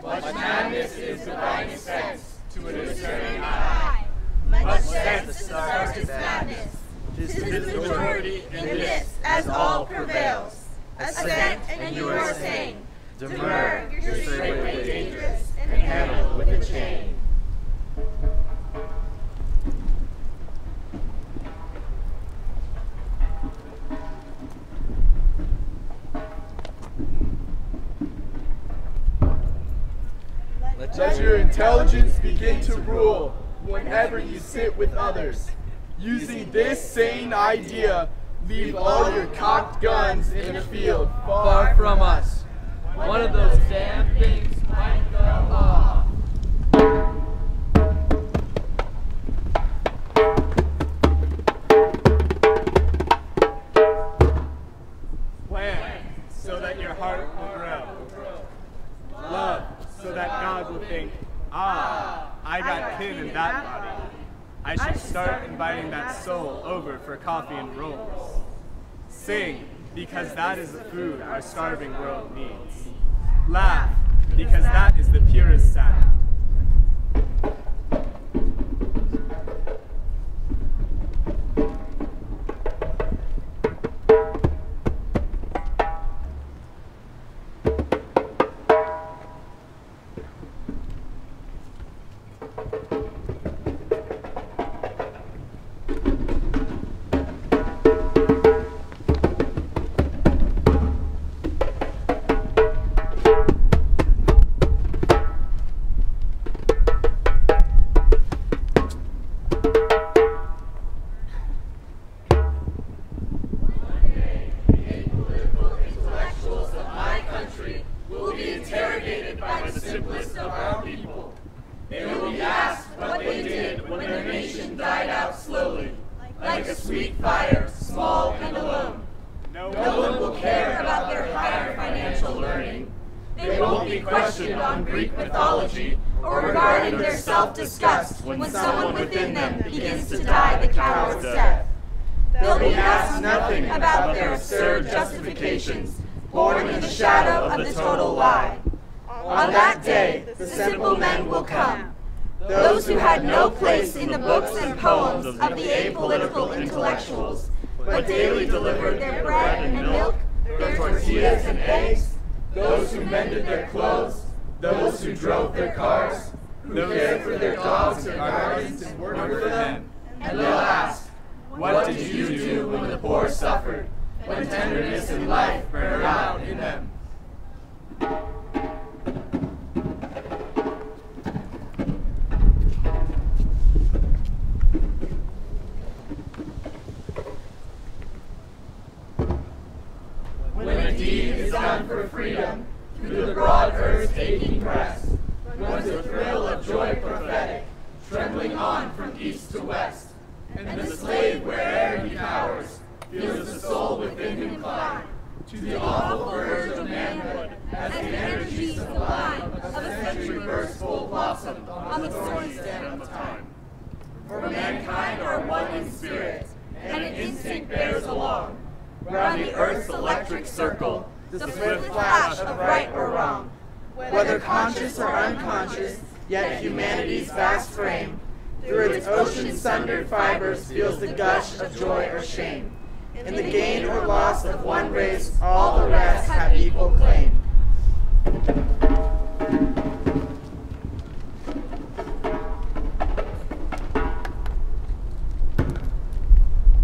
Much madness is divine sense to a discerning eye. Much sense starts its madness. 'Tis the majority in this as all prevails. Assent and you are sane. Demur, you're straightway dangerous and handled with a chain. Let your intelligence begin to rule whenever you sit with others. Using this sane idea, leave all your cocked guns in a field far from us. One of those damn things might go off. Plan so that your heart will grow. Love so that God will think, ah, I got kin in that body. I should start inviting that soul over for coffee and rolls. Sing, because that is the food our starving world needs. Laugh, because that is the purest sound. When someone within them begins to die the coward's death. They'll be asked nothing about their absurd justifications, born in the shadow of the total lie. On that day, the simple men will come, those who had no place in the books and poems of the apolitical intellectuals, but daily delivered their bread and milk, their tortillas and eggs, those who mended their clothes, those who drove their cars, who cared for their dogs and gardens and worked for them. And they'll ask, what did you do when the poor suffered, when tenderness and life burned out in them? When a deed is done for freedom, through the broad earth's aching breast, runs a thrill of joy prophetic, trembling on from east to west. And the slave, where'er he cowers, feels the soul within him climb to the awful verge of manhood, as the energies sublime of a century burst full blossom on the thorny stem of time. For mankind are one in spirit, and an instinct bears along, round the earth's electric circle, the swift flash of right or wrong. Whether conscious or unconscious, yet humanity's vast frame, through its ocean-sundered fibers feels the gush of joy or shame. In the gain or loss of one race, all the rest have equal claim.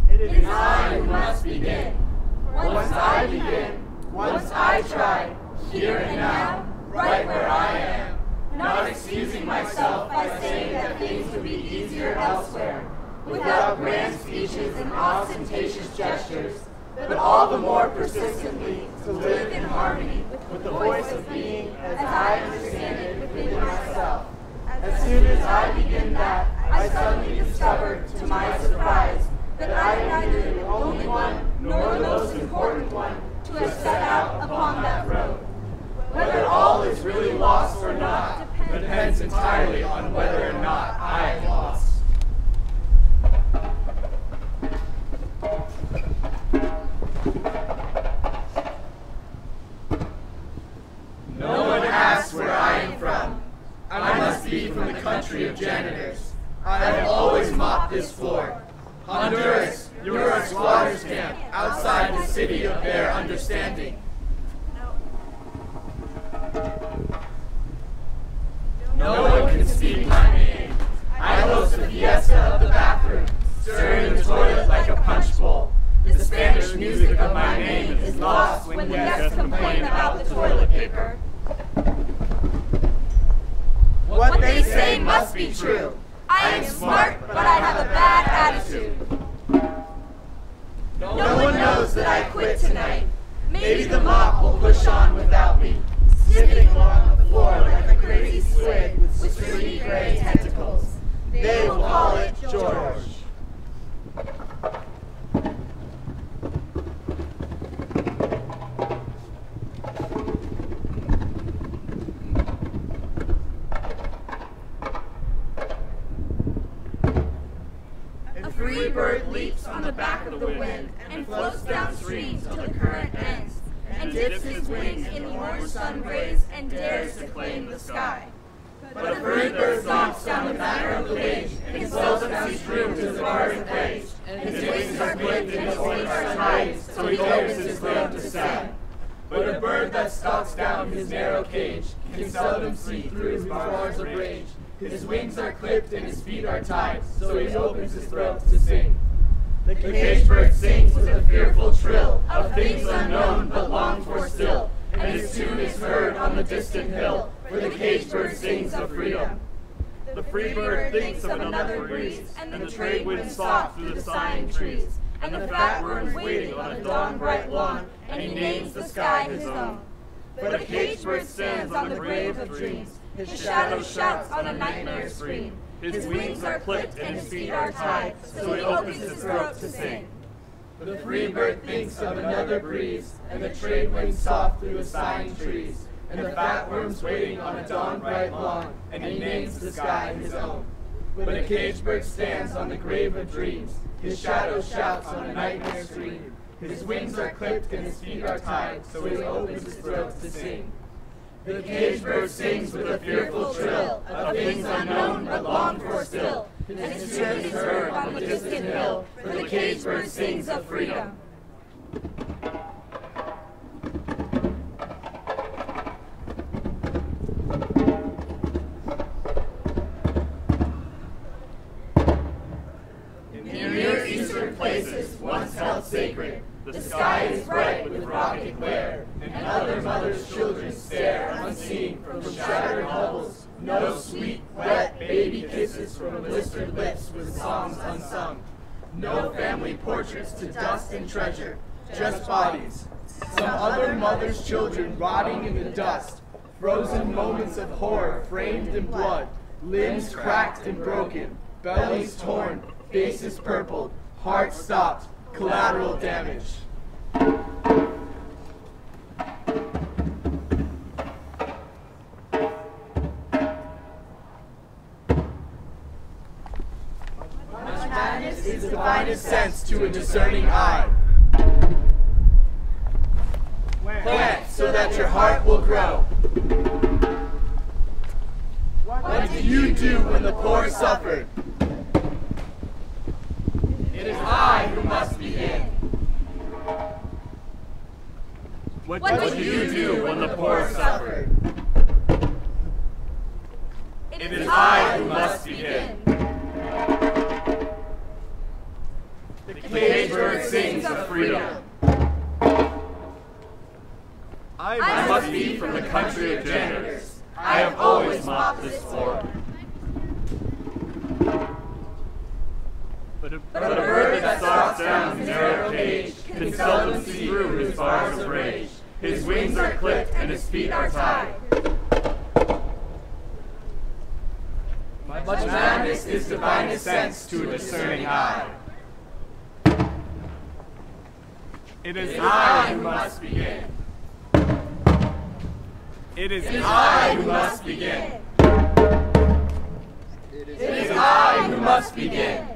It is I who must begin. Once I begin, once I try, here and now, right where I am, not excusing myself by saying that things would be easier elsewhere, without grand speeches and ostentatious gestures, but all the more persistently to live in harmony with the voice of being as I understand it within myself. As soon as I begin that, I suddenly discovered, to my surprise, that I am neither the only one nor the most important one to have set out upon that road. Whether all is really lost or not depends entirely on whether or not I am lost. No one asks where I am from. country of janitors. I have always mopped this floor. Honduras, you're a squatters' camp outside the city of their understanding. No one can speak my name. I host the fiesta of the bathroom, stirring the toilet like a punch bowl. The Spanish music of my name is lost when the guests complain about the toilet paper. What they say must be true. I am smart, but I have a bad attitude. No one knows that I quit tonight. Maybe the mop will push on without me, sniffing along the floor like a crazy squid with stringy gray tentacles. They will call it George. A free bird leaps on the back of the wind and floats downstream till the current ends, and dips his wings in the orange sun rays and dares to claim the sky. But a free bird stomps down the back of the page and seldom sees room to the garden edge, and his wings are clipped and his feet are tied, so he opens his throat to sing. But a bird that stalks down his narrow cage can seldom see through his bars of rage. His wings are clipped and his feet are tied, so he opens his throat to sing. The caged bird sings with a fearful trill of things unknown but longed for still, and his tune is heard on the distant hill, where the caged bird sings of freedom. The free bird thinks of another breeze, and the trade winds soft through the sighing trees, and the fat worms waiting on a dawn bright lawn, and he names the sky his own. But a caged bird stands on the grave of dreams, his shadow shouts on a nightmare scream. His wings are clipped and his feet are tied, so he opens his throat to sing. The free bird thinks of another breeze, and the trade winds soft through the sighing trees, and the fat worms waiting on a dawn bright lawn, and he names the sky his own. But a caged bird stands on the grave of dreams, his shadow shouts on a nightmare scream. His wings are clipped and his feet are tied, so he opens his throat to sing. The caged bird sings with a fearful trill of things unknown but longed for still, and his tune is heard on the distant hill, for the caged bird sings of freedom. In near eastern places once held sacred, the sky is bright with rocket glare, and other mothers' children stare unseen from shattered hovels. No sweet, wet baby kisses from blistered lips with songs unsung. No family portraits to dust and treasure, just bodies. Some other mother's children rotting in the dust. Frozen moments of horror framed in blood, limbs cracked and broken, bellies torn, faces purpled, hearts stopped, collateral damage. Madness is the finest sense to a discerning eye. Plant so that your heart will grow. What did you do when the poor suffered? It is I who must begin. What did you do when the poor suffered? It is I who must begin. The caged bird sings of freedom. I must be from the country of janitors. I have always mopped this floor. But a bird that stalks down his narrow cage can seldom see through his bars of rage. His wings are clipped and his feet are tied. Much madness is divinest sense to a discerning eye. It is I who must begin. It is I who must begin. It is I who must begin.